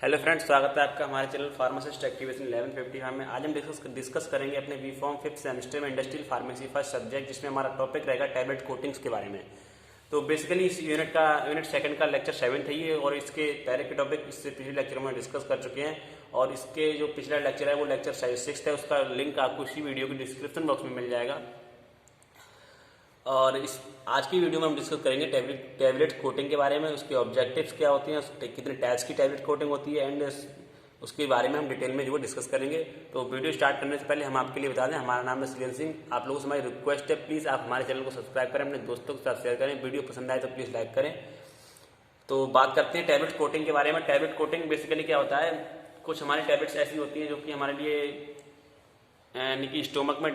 Hello friends, स्वागत है आपका हमारे चैनल फार्मासिस्ट एक्टिवेशन 1155 में। आज हम डिस्कस करेंगे अपने बी फॉर्म 5th सेमेस्टर में इंडस्ट्रियल फार्मेसी फर्स्ट सब्जेक्ट, जिसमें हमारा टॉपिक रहेगा टैबलेट कोटिंग्स के बारे में। तो बेसिकली इस यूनिट सेकंड का लेक्चर 7 है ये, और इसके पहले के टॉपिक इससे पिछले लेक्चर में डिस्कस कर चुके हैं। और इसके जो पिछला लेक्चर है वो लेक्चर 6 है, उसका लिंक आपको इसी वीडियो की डिस्क्रिप्शन बॉक्स में मिल जाएगा। और इस आज की वीडियो में हम डिस्कस करेंगे टैबलेट कोटिंग के बारे में, उसके ऑब्जेक्टिव्स क्या होती हैं, कितने टाइप्स की टैबलेट कोटिंग होती है, एंड उसके बारे में हम डिटेल में जो डिस्कस करेंगे। तो वीडियो स्टार्ट करने से पहले हम आपके लिए बता दें, हमारा नाम है सुलेन सिंह। आप लोगों से हमारी रिक्वेस्ट है, प्लीज़ आप हमारे चैनल को सब्सक्राइब करें, अपने दोस्तों के साथ शेयर करें, वीडियो पसंद आए तो प्लीज़ लाइक करें। तो बात करते हैं टैबलेट कोटिंग के बारे में। टैबलेट कोटिंग बेसिकली क्या होता है, कुछ हमारी टैबलेट्स ऐसी होती हैं जो कि हमारे लिए यानी कि स्टोमक में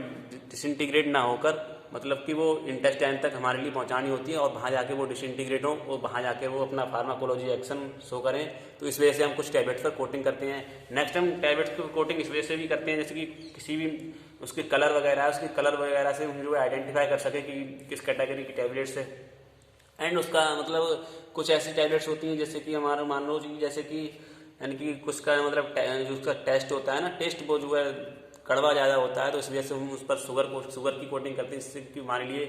डिसइंटीग्रेट ना होकर, मतलब कि वो इंटेस्टाइन तक हमारे लिए पहुंचानी होती है, और वहाँ जाके वो डिसइंटीग्रेट हो, वो वहाँ जाके वो अपना फार्माकोलॉजी एक्शन शो करें। तो इस वजह से हम कुछ टैबलेट्स पर कोटिंग करते हैं। नेक्स्ट हम टैबलेट्स की कोटिंग इस वजह से भी करते हैं, जैसे कि किसी भी उसके कलर वगैरह है, उसके कलर वगैरह से हम जो है आइडेंटिफाई कर सकें कि किस कैटेगरी की टैबलेट्स है। एंड उसका मतलब कुछ ऐसी टैबलेट्स होती हैं जैसे कि हमारा मान लो जी, जैसे कि यानी कि कुछ का मतलब जो उसका टेस्ट होता है ना, टेस्ट वो जो है कड़वा ज़्यादा होता है, तो इस वजह से हम उस पर शुगर की कोटिंग करते हैं, जिससे कि हमारे लिए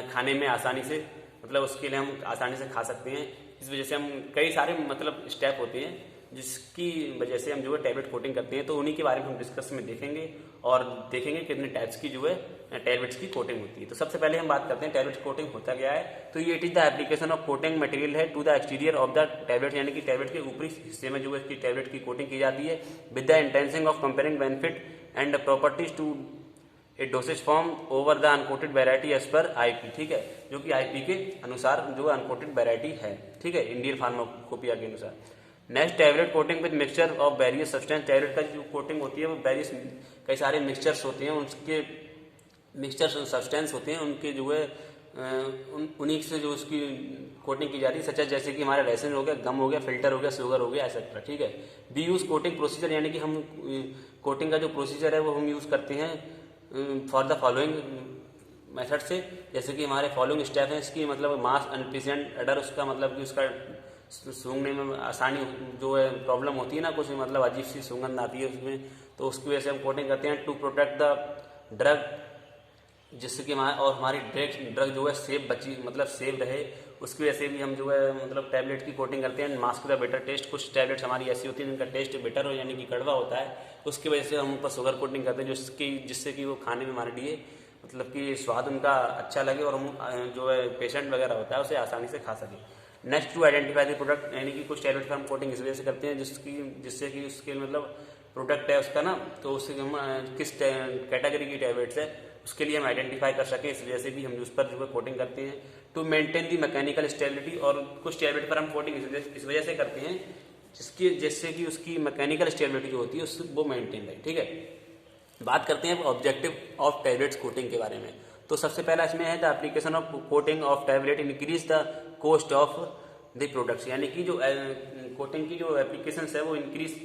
खाने में आसानी से, मतलब उसके लिए हम आसानी से खा सकते हैं। इस वजह से हम कई सारे मतलब स्टेप होते हैं जिसकी वजह से हम जो है टैबलेट कोटिंग करते हैं। तो उन्हीं के बारे में हम डिस्कस में देखेंगे, और देखेंगे कितने टाइप्स की जो है टैबलेट्स की कोटिंग होती है। तो सबसे पहले हम बात करते हैं टैबलेट कोटिंग होता क्या है। तो ये it is the application of coating material है to the exterior of the tablet, यानी कि टैबलेट के ऊपरी हिस्से में जो है इसकी टैबलेट की कोटिंग की जाती है, with the intention of comparing benefit and properties to a dosage form over the uncoated variety as per IP. ठीक है, जो कि आईपी के अनुसार जो अनकोटेड वेराइटी है, ठीक है, इंडियन फार्माकोपिया के अनुसार। Next, tablet coating with mixture of various substance. Tablet का जो कोटिंग होती है वो वेरियस कई सारे मिक्सचर्स होते हैं, उनके मिक्सचर सब्सटेंस होते हैं, उनके जो है उन्हीं से जो उसकी कोटिंग की जाती है, सच जैसे कि हमारा रेसिन हो गया, गम हो गया, फिल्टर हो गया, शुगर हो गया, एक्सेट्रा। ठीक है, बी यूज कोटिंग प्रोसीजर, यानी कि हम कोटिंग का जो प्रोसीजर है वो हम यूज करते हैं फॉर द फॉलोइंग मेथड से, जैसे कि हमारे फॉलोइंग स्टेप हैं इसकी, मतलब मास अनप्लीजेंट अडर, उसका मतलब कि उसका सूंघने में आसानी जो है प्रॉब्लम होती है ना, कुछ मतलब अजीब सी सुगंध आती है उसमें, तो उसकी वजह से हम कोटिंग करते हैं। टू प्रोटेक्ट द ड्रग, जिससे कि हमारी ड्रग जो है सेफ बची, मतलब सेफ रहे, उसकी वजह से भी हम जो है मतलब टैबलेट की कोटिंग करते हैं। मास्क द बेटर टेस्ट, कुछ टैबलेट्स हमारी ऐसी होती है जिनका टेस्ट बेटर हो, यानी कि कड़वा होता है, उसकी वजह से हम ऊपर शुगर कोटिंग करते हैं, जिससे कि वो खाने में हमारे लिए मतलब कि स्वाद उनका अच्छा लगे, और हम जो है पेशेंट वगैरह होता है उसे आसानी से खा सकें। Next, to identify the product, यानी कि कुछ टैबलेट का हम कोटिंग इस वजह से करते हैं जिससे कि उसके मतलब प्रोडक्ट है उसका ना, तो उससे हम किस कैटेगरी की टैबलेट्स है उसके लिए हम आइडेंटिफाई कर सकें, इस वजह से भी हम उस पर जो है कोटिंग करते हैं। To maintain the mechanical stability, और कुछ टैबलेट पर हम कोटिंग इस वजह से करते हैं जिससे कि उसकी मैकेनिकल स्टेबिलिटी जो होती है वो मेंटेन रहे। ठीक है, बात करते हैं ऑब्जेक्टिव ऑफ टैबलेट्स कोटिंग के बारे में। तो सबसे पहला इसमें है the application of coating of tablet increase the cost of the products, यानी कि जो कोटिंग की जो एप्लीकेशन है वो इंक्रीज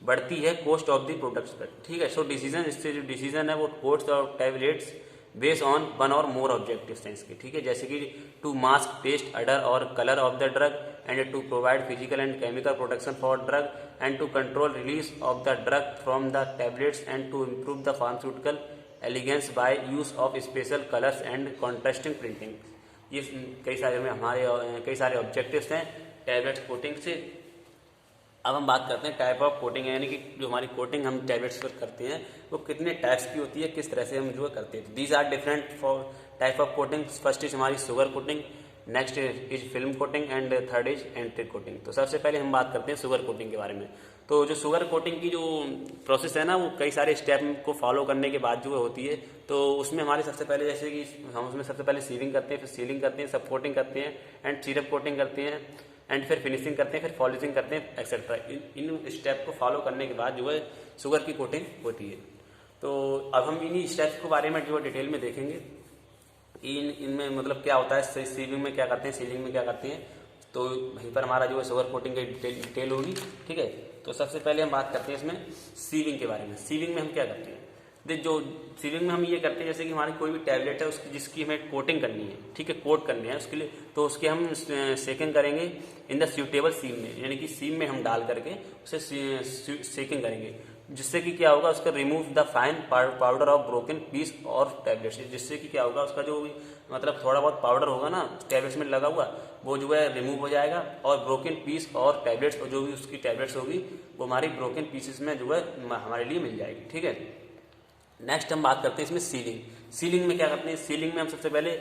बढ़ती है कॉस्ट ऑफ द प्रोडक्ट्स पर। ठीक है, सो डिसीजन, इससे जो डिसीजन है वो cost of tablets base on one or more objective science के। ठीक है, जैसे कि टू मास्क टेस्ट अडर और colour of the drug, and to provide physical and chemical protection for drug, and to control release of the drug from the tablets, and to improve the pharmaceutical elegance by use of special colours and contrasting printing. ये कई सारे objectives हैं tablets coating से। अब हम बात करते हैं टाइप ऑफ कोटिंग, यानी कि जो हमारी कोटिंग हम टैबलेट्स पर करते हैं वो कितने टाइप्स की होती है, किस तरह से हम जो है करते हैं। These are different four type of coating. First is हमारी sugar coating, next is film coating, and third is enteric coating. तो सबसे पहले हम बात करते हैं शुगर कोटिंग के बारे में। तो जो शुगर कोटिंग की जो प्रोसेस है ना, वो कई सारे स्टेप को फॉलो करने के बाद जो होती है। तो उसमें हमारे सबसे पहले जैसे कि हम उसमें सबसे पहले सीविंग करते हैं, फिर सीलिंग करते हैं, सब कोटिंग करते हैं, एंड सिरप कोटिंग करते हैं, एंड फिर फिनिशिंग करते हैं, फिर पॉलिशिंग करते हैं, एक्सेट्रा। इन स्टेप को फॉलो करने के बाद जो है शुगर की कोटिंग होती है। तो अब हम इन्हीं स्टेप्स के बारे में जो है डिटेल में देखेंगे, इनमें मतलब क्या होता है, सीविंग में क्या करते हैं, सीलिंग में क्या करते हैं। तो वहीं पर हमारा जो है शुगर कोटिंग की डिटेल होगी। ठीक है, तो सबसे पहले हम बात करते हैं इसमें सीविंग के बारे में। सीविंग में हम क्या करते हैं, जो सीलिंग में हम ये करते हैं, जैसे कि हमारी कोई भी टैबलेट है उसकी जिसकी हमें कोटिंग करनी है, ठीक है, कोट करनी है उसके लिए, तो उसके हम सेकिंग करेंगे इन द सूटेबल सीम में, यानी कि सीम में हम डाल करके उसे सेकिंग करेंगे, जिससे कि क्या होगा, उसका remove the fine powder of broken piece और टैबलेट्स, जिससे कि क्या होगा, उसका जो भी मतलब थोड़ा बहुत पाउडर होगा ना टैबलेट्स में लगा हुआ, वो जो है रिमूव हो जाएगा, और ब्रोकन पीस और टैबलेट्स, और जो भी उसकी टैबलेट्स होगी वो हमारी ब्रोकन पीसेस में जो है हमारे लिए मिल जाएगी, ठीक है। नेक्स्ट हम बात करते हैं इसमें सीलिंग में क्या करते हैं, सीलिंग में हम सबसे पहले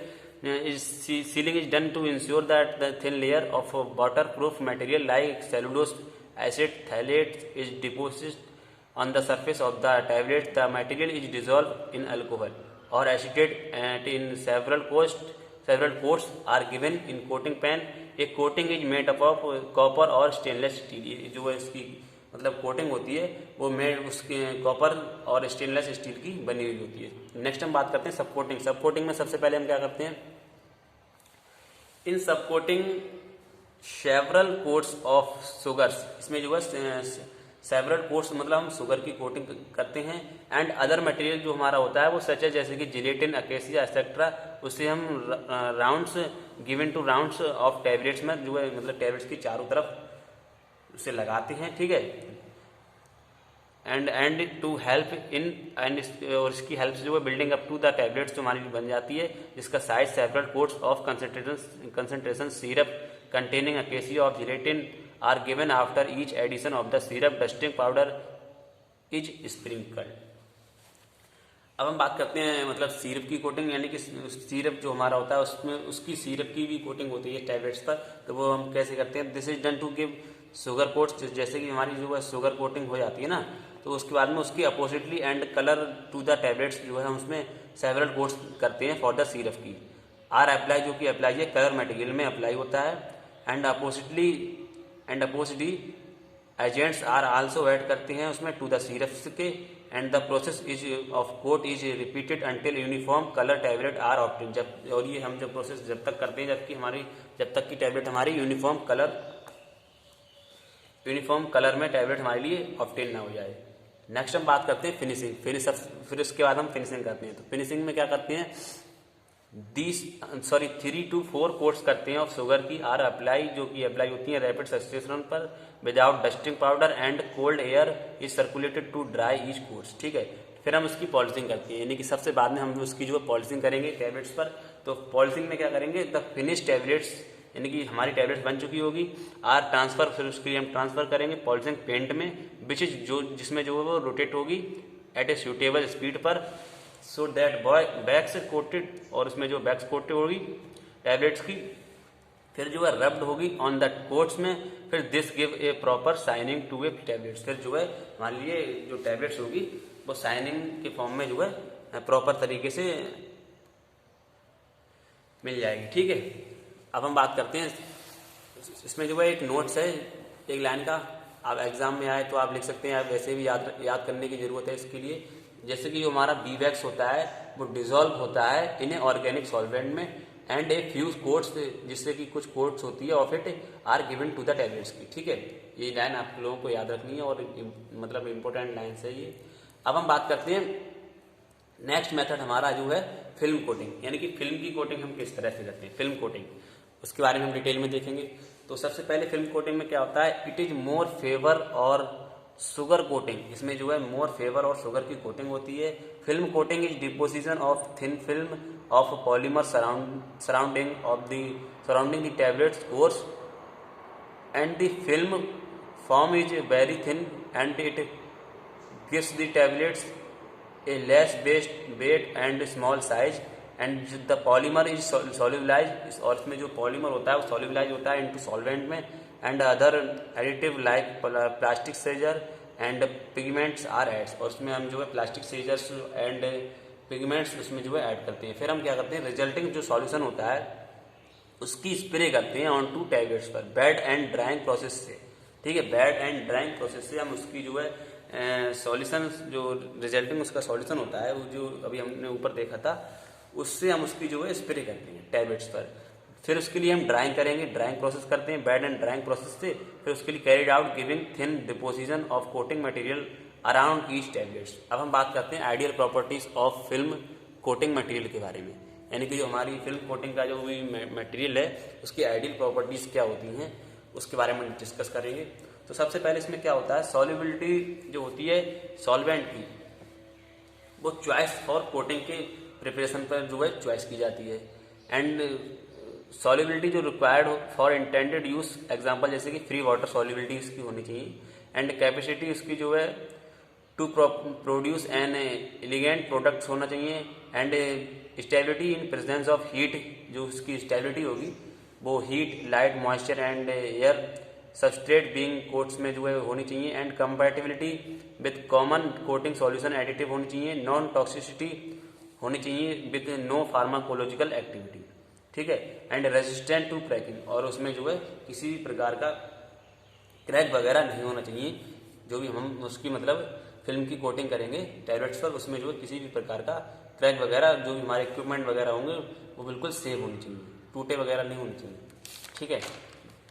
sealing is done to ensure that the thin layer of water proof material like cellulose acid phthalate is deposit on the surface of the tablet. The material is dissolved in alcohol or acetate in several coats are given in coating pan. A coating is made up of copper or stainless steel. जो है इसकी मतलब coating होती है वो made उसके copper और stainless steel की बनी हुई होती है। नेक्स्ट हम बात करते हैं सब कोटिंग। सब कोटिंग में सबसे पहले हम क्या करते हैं, इन सब coating several coats of sugars, इसमें जो है सेवरल कोट्स मतलब हम शुगर की कोटिंग करते हैं, एंड अदर मटेरियल जो हमारा होता है वो सच है जैसे कि जिलेटिन अकेसिया एक्सेट्रा, उससे हम rounds given two rounds of tablets में जो है मतलब टैबलेट्स की चारों तरफ उसे लगाते हैं, ठीक है, and to help in and और इसकी हेल्प से जो है building up to the tablets जो हमारी बन जाती है, जिसका size several coats of concentration syrup containing acacia of gelatin are given after each addition of the syrup. Dusting powder is sprinkled. अब हम बात करते हैं मतलब सिरप की कोटिंग, यानी कि सिरप जो हमारा होता है उसमें उसकी सिरप की भी कोटिंग होती है टैबलेट्स पर, तो वो हम कैसे करते हैं, this is done to give sugar coats, जैसे कि हमारी जो है शुगर कोटिंग हो जाती है ना, तो उसके बाद में उसकी opacity and colour to the tablets जो है हम उसमें सेवरल कोट्स करते हैं फॉर द सिरप की। आर अप्लाई जो कि अप्लाई है कलर मटेरियल में अप्लाई होता है, and opacity agents are also add करते हैं उसमें टू द सिरप्स के, and the process is of coat is repeated until uniform colour tablet are obtain. जब और ये हम जब प्रोसेस जब तक करते हैं जब तक की टैबलेट हमारी यूनिफॉर्म कलर में टैबलेट हमारे लिए ऑब्टेन ना हो जाए। नेक्स्ट हम बात करते हैं फिनिशिंग। फिर उसके बाद हम फिनिशिंग करते हैं। तो फिनिशिंग में क्या करते हैं, 3 to 4 कोट्स करते हैं ऑफ शुगर की आर अप्लाई, जो कि अप्लाई होती है रैपिड सब्सटेशन पर without dusting powder, and cold air is circulated to dry each coats, ठीक है। फिर हम उसकी पॉलिशिंग करते हैं, यानी कि सबसे बाद में हम उसकी जो है पॉलिशिंग करेंगे टैबलेट्स पर। तो पॉलिशिंग में क्या करेंगे, द फिनिश टैबलेट्स, यानी कि हमारी टैबलेट्स बन चुकी होगी, आर ट्रांसफर, फिर उसके लिए हम ट्रांसफर करेंगे पॉलिशिंग पेंट में, विच इज जिसमें जो है वो रोटेट होगी एट ए सूटेबल स्पीड पर, सो दैट बैक्स कोटेड, और उसमें जो बैक्स कोटेड होगी टैबलेट्स की, फिर जो है रब्ड होगी ऑन द कोट्स में, फिर this give a proper shining to a tablets. फिर जो है मान लिए जो टैबलेट्स होगी वो शाइनिंग के फॉर्म में जो है प्रॉपर तरीके से मिल जाएगी, ठीक है। अब हम बात करते हैं, इसमें जो है एक नोट्स है एक लाइन का, आप एग्जाम में आए तो आप लिख सकते हैं, आप वैसे भी याद करने की जरूरत है इसके लिए। जैसे कि जो हमारा बीवैक्स होता है वो डिजोल्व होता है इन ए ऑर्गेनिक सॉल्वेंट में, एंड ए फ्यू कोट्स, जिससे कि कुछ कोट्स होती है of it are given to the tablets की, ठीक है। ये लाइन आप लोगों को याद रखनी है और मतलब इम्पोर्टेंट लाइन है ये। अब हम बात करते हैं नेक्स्ट मेथड हमारा जो है फिल्म कोटिंग, यानी कि फिल्म की कोटिंग हम किस तरह से करते हैं, फिल्म कोटिंग, उसके बारे में हम डिटेल में देखेंगे। तो सबसे पहले फिल्म कोटिंग में क्या होता है, इट इज मोर फेवर और शुगर कोटिंग, इसमें जो है मोर फेवर और शुगर की कोटिंग होती है। Film coating is deposition of thin film of polymer surrounding the tablets course, and the film form is very thin and it gives the tablets A less weight and small size, and the polymer is solubilise, और इसमें जो polymer होता है वो solubilize होता है into solvent में, and other additive like plasticizer and pigments are adds, और उसमें हम जो है प्लास्टिक सीजर्स एंड पिगमेंट्स उसमें जो है ऐड करते हैं। फिर हम क्या करते हैं, रिजल्टिंग जो सॉल्यूशन होता है उसकी स्प्रे करते हैं ऑन टू टैबलेट्स पर बेड एंड ड्राइंग प्रोसेस से, ठीक है। बेड एंड ड्राइंग प्रोसेस से हम उसकी जो है सॉल्यूशन जो रिजल्टिंग उसका सॉल्यूशन होता है वो जो अभी हमने ऊपर देखा था उससे हम उसकी जो है स्प्रे करते हैं टैबलेट्स पर। फिर उसके लिए हम ड्राइंग करेंगे, ड्राइंग प्रोसेस करते हैं बेड एंड ड्राइंग प्रोसेस से। फिर उसके लिए carried out giving thin deposition of coating material around each tablets. अब हम बात करते हैं ideal properties of film coating material के बारे में, यानी कि जो हमारी फिल्म कोटिंग का जो भी मटेरियल है उसकी आइडियल प्रॉपर्टीज़ क्या होती हैं उसके बारे में डिस्कस करेंगे। तो सबसे पहले इसमें क्या होता है, सॉल्युबिलिटी जो होती है सॉल्वेंट की, वो चॉइस फॉर कोटिंग के प्रिपरेशन पर जो है चॉइस की जाती है। एंड सॉल्युबिलिटी जो रिक्वायर्ड हो फॉर इंटेंडेड यूज, एग्जांपल जैसे कि फ्री वाटर सॉल्युबिलिटी इसकी होनी चाहिए। एंड कैपेसिटी इसकी जो है to produce an elegant products होना चाहिए। And stability in presence of heat, जो इसकी स्टेबिलिटी होगी वो heat, light, moisture and air substrate being coats में जो है होनी चाहिए। And compatibility with common coating solution additive होनी चाहिए। नॉन टॉक्सिसिटी होनी चाहिए विद नो फार्माकोलॉजिकल एक्टिविटी, ठीक है। एंड रेजिस्टेंट टू क्रैकिंग, और उसमें जो है किसी भी प्रकार का क्रैक वगैरह नहीं होना चाहिए। जो भी हम उसकी मतलब फिल्म की कोटिंग करेंगे टैबलेट्स पर, उसमें जो है किसी भी प्रकार का क्रैक वगैरह, जो भी हमारे इक्विपमेंट वगैरह होंगे वो बिल्कुल सेफ होनी चाहिए, टूटे वगैरह नहीं होनी चाहिए, ठीक है,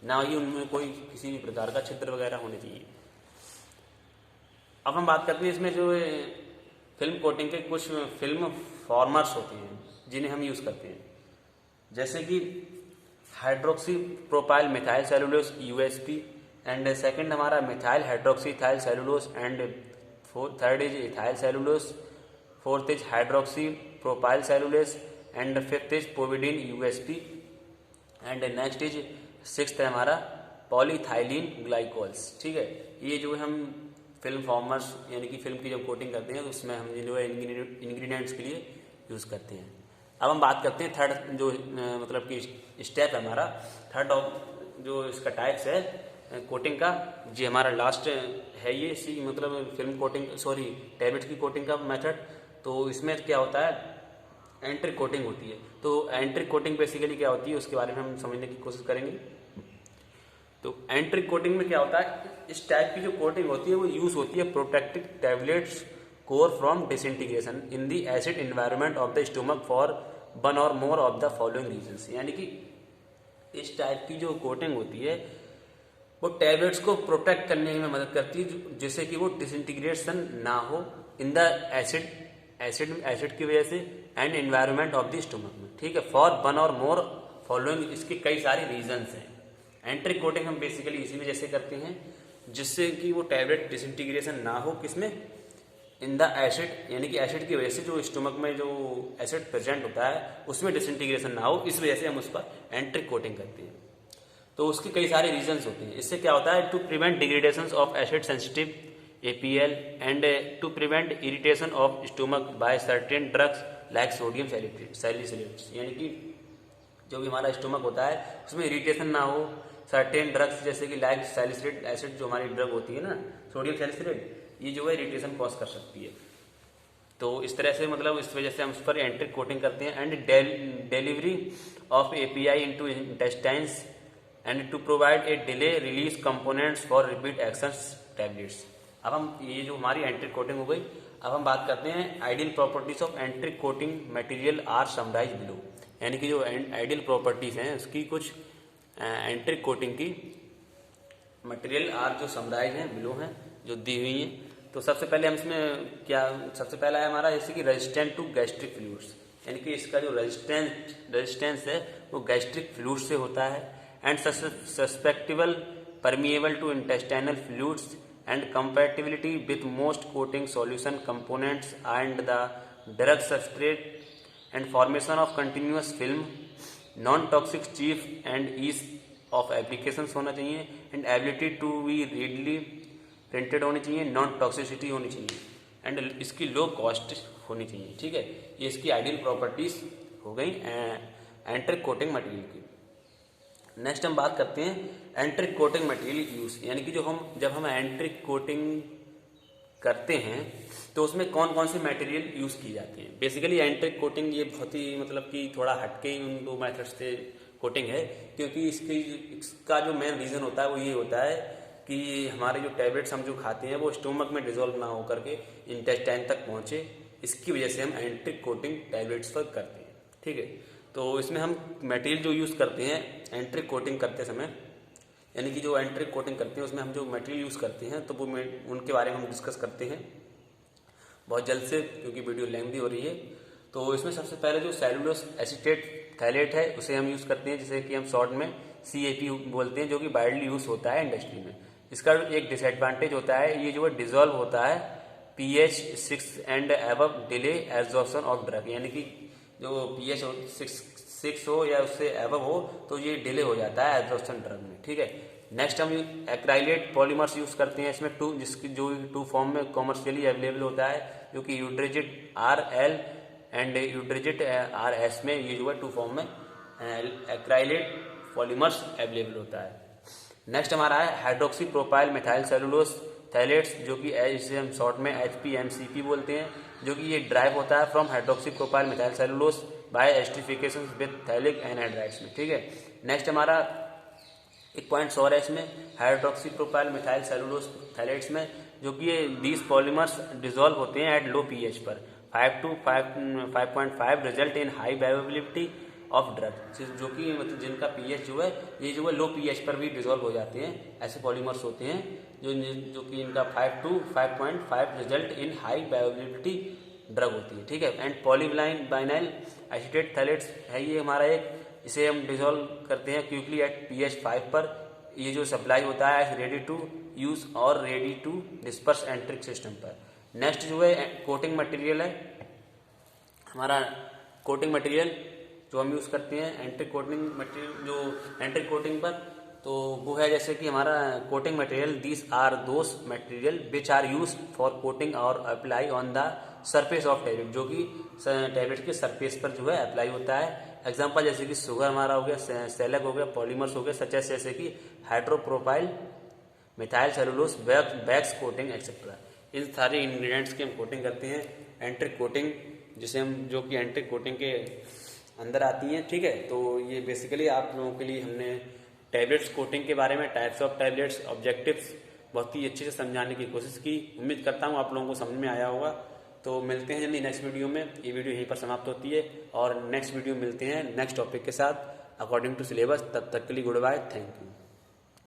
ना ही उनमें कोई किसी भी प्रकार का छिद्र वगैरह होने चाहिए। अब हम बात करते हैं इसमें जो फिल्म कोटिंग के कुछ फिल्म फॉर्मर्स होते हैं जिन्हें हम यूज़ करते हैं, जैसे कि hydroxy propyl methyl cellulose USP, and second हमारा methyl hydroxy ethyl cellulose, and third is ethyl cellulose, fourth is hydroxy propyl cellulose, and fifth is povidone USP, and next is sixth है हमारा polyethylene glycols, ठीक है। ये जो हम film formers यानी कि फिल्म की जब कोटिंग करते हैं तो उसमें हम जो है इंग्रेडिएंट्स के लिए यूज़ करते हैं। अब हम बात करते हैं थर्ड जो मतलब कि स्टेप है हमारा, थर्ड ऑफ जो इसका टाइप्स है कोटिंग का, जी हमारा लास्ट है ये इसी मतलब फिल्म कोटिंग सॉरी टैबलेट की कोटिंग का मेथड। तो इसमें क्या होता है, एंट्रिक कोटिंग होती है। तो एंट्रिक कोटिंग बेसिकली क्या होती है उसके बारे में हम समझने की कोशिश करेंगे। तो एंट्रिक कोटिंग में क्या होता है, इस टाइप की जो कोटिंग होती है वो यूज होती है protecting tablets core from disintegration in the acid environment of the stomach for one or more of the following reasons. यानी कि इस टाइप की जो कोटिंग होती है वो टैबलेट्स को प्रोटेक्ट करने में मदद करती है, जिससे कि वो डिसइंटीग्रेशन ना हो इन द एसिड की वजह से and environment of the stomach में, ठीक है, for one or more following. इसके कई सारे रीजंस हैं। एंट्रिक कोटिंग हम बेसिकली इसी वजह से करते हैं जिससे कि वो टैबलेट डिसइंटीग्रेशन ना हो, किसमें, इन द एसिड, यानी कि एसिड की वजह से जो स्टोमक में जो एसिड प्रेजेंट होता है उसमें डिसइंटीग्रेशन ना हो, इस वजह से हम उस पर एंट्रिक कोटिंग करते हैं। तो उसके कई सारे रीजंस होते हैं। इससे क्या होता है, to prevent degradation of acid sensitive APL and to prevent irritation of stomach by certain drugs like sodium salicylates, यानी कि जो भी हमारा स्टोमक होता है उसमें इरिटेशन ना हो। सर्टेन ड्रग्स जैसे कि लाइक सैलिसिलेट एसिड जो हमारी ड्रग होती है ना सोडियम सैलिसिलेट, ये जो है इरिटेशन कॉज कर सकती है। तो इस तरह से मतलब इस वजह से हम उस पर एंट्रिक कोटिंग करते हैं। And delivery of API into intestines and to provide a delay release components for repeat actions tablets. अब हम ये जो हमारी एंट्रिक कोटिंग हो गई, अब हम बात करते हैं ideal properties of enteric coating material are summarize below, यानी कि जो आइडियल प्रॉपर्टीज हैं उसकी कुछ एंट्रिक कोटिंग की मटेरियल आर जो समराइज हैं बिलो हैं जो दी हुई हैं। तो सबसे पहले हम इसमें क्या, सबसे पहला है हमारा जैसे कि रेजिस्टेंट टू गैस्ट्रिक फ्लूइड्स, यानी कि इसका जो रेजिस्टेंस है वो गैस्ट्रिक फ्लूइड से होता है। And susceptible permeable to intestinal fluids and compatibility with most coating solution components and the drug substrate and formation of continuous film, non-toxic chief and ease of applications होना चाहिए and ability to be readily printed होनी चाहिए, non toxicity होनी चाहिए and इसकी low cost होनी चाहिए, ठीक है। ये इसकी आइडियल प्रॉपर्टीज हो गई एंट्रिक कोटिंग मटेरियल की। नेक्स्ट हम बात करते हैं एंट्रिक कोटिंग मटेरियल यूज, यानी कि जब हम एंट्रिक कोटिंग करते हैं तो उसमें कौन कौन से मटेरियल यूज किए जाते हैं। बेसिकली एंट्रिक कोटिंग ये बहुत ही मतलब कि थोड़ा हटके ही उन दो मेथड से कोटिंग है, क्योंकि इसका जो मेन रीजन होता है वो ये होता है कि हमारे जो टैबलेट्स हम जो खाते हैं वो स्टोमक में डिजोल्व ना हो करके इंटेस्टाइन तक पहुंचे, इसकी वजह से हम एंट्रिक कोटिंग टैबलेट्स पर करते हैं, ठीक है। तो इसमें हम मटेरियल जो यूज़ करते हैं एंट्रिक कोटिंग करते समय यानी कि जो एंट्रिक कोटिंग करते हैं उसमें हम जो मटेरियल यूज़ करते हैं तो वो उनके बारे में हम डिस्कस करते हैं बहुत जल्द से, क्योंकि वीडियो लेंथी हो रही है। तो इसमें सबसे पहले जो सेलुलोस एसीटेट थैलेट है उसे हम यूज़ करते हैं, जिसे कि हम शॉर्ट में CAP बोलते हैं, जो कि वाइडली यूज़ होता है इंडस्ट्री में। इसका एक डिसएडवांटेज होता है, ये जो है डिजॉल्व होता है pH 6 and above, delay absorption of drug, यानी कि जो pH 6 हो या उससे एबव हो तो ये डिले हो जाता है एब्जॉर्प्शन ड्रग में, ठीक है। नेक्स्ट हम एक्राइलेट पॉलीमर्स यूज़ करते हैं इसमें जिसकी जो 2 फॉर्म में कॉमर्शियली अवेलेबल होता है, जो कि यूट्रिजिट RL एंड यूट्रिजिट RS में ये जो है 2 फॉर्म में एक्राइलेट पॉलीमर्स अवेलेबल होता है। नेक्स्ट हमारा है hydroxy propyl methyl cellulose phthalates, जो कि इसे हम शॉर्ट में HPMCP बोलते हैं, जो कि ये ड्राइव होता है from hydroxy propyl methyl cellulose by esterification with phthalic anhydrides में, ठीक है। नेक्स्ट हमारा एक पॉइंट्स और है इसमें hydroxy propyl methyl cellulose phthalates में, जो कि ये 20 पॉलीमर्स डिजोल्व होते हैं एट लो pH पर 5 to 5.5 result in high bioavailability of drug, जो कि मतलब जिनका pH जो है ये जो है लो pH पर भी डिजोल्व हो जाते हैं। ऐसे पॉलीमर्स होते हैं जो कि इनका 5 to 5.5 result in high bioavailability drug होती है, ठीक है। एंड पॉलीविनाइल बाइनाइल एसीटेट थैलेट्स है ये हमारा एक, इसे हम डिजोल्व करते हैं क्विकली एट pH 5 पर। ये जो सप्लाई होता है ready to use or ready to disperse enteric system पर। नेक्स्ट जो है कोटिंग मटेरियल है हमारा, कोटिंग मटेरियल जो हम यूज़ करते हैं एंट्रिक कोटिंग मटेरियल, जो एंट्रिक कोटिंग पर, तो वो है जैसे कि हमारा coating material, these are those material which are use for coating or apply on the surface of tablet, जो कि टैबलेट के सरफेस पर जो है अप्लाई होता है। एग्जांपल जैसे कि शुगर हमारा हो गया, सेलक हो गया, पॉलीमर्स हो गए सच जैसे कि hydroxypropyl methyl cellulose wax coating etcetera. इन सारे इंग्रेडिएंट्स की हम कोटिंग करते हैं एंट्रिक कोटिंग, जिसे हम जो कि एंट्रिक कोटिंग के अंदर आती हैं, ठीक है। तो ये बेसिकली आप लोगों के लिए हमने टैबलेट्स कोटिंग के बारे में, टाइप्स ऑफ टैबलेट्स, ऑब्जेक्टिव्स बहुत ही अच्छे से समझाने की कोशिश की। उम्मीद करता हूँ आप लोगों को समझ में आया होगा। तो मिलते हैं जल्दी नेक्स्ट वीडियो में। ये वीडियो यहीं पर समाप्त होती है और नेक्स्ट वीडियो मिलते हैं नेक्स्ट टॉपिक के साथ अकॉर्डिंग टू सिलेबस। तब तक के लिए गुड बाय, थैंक यू।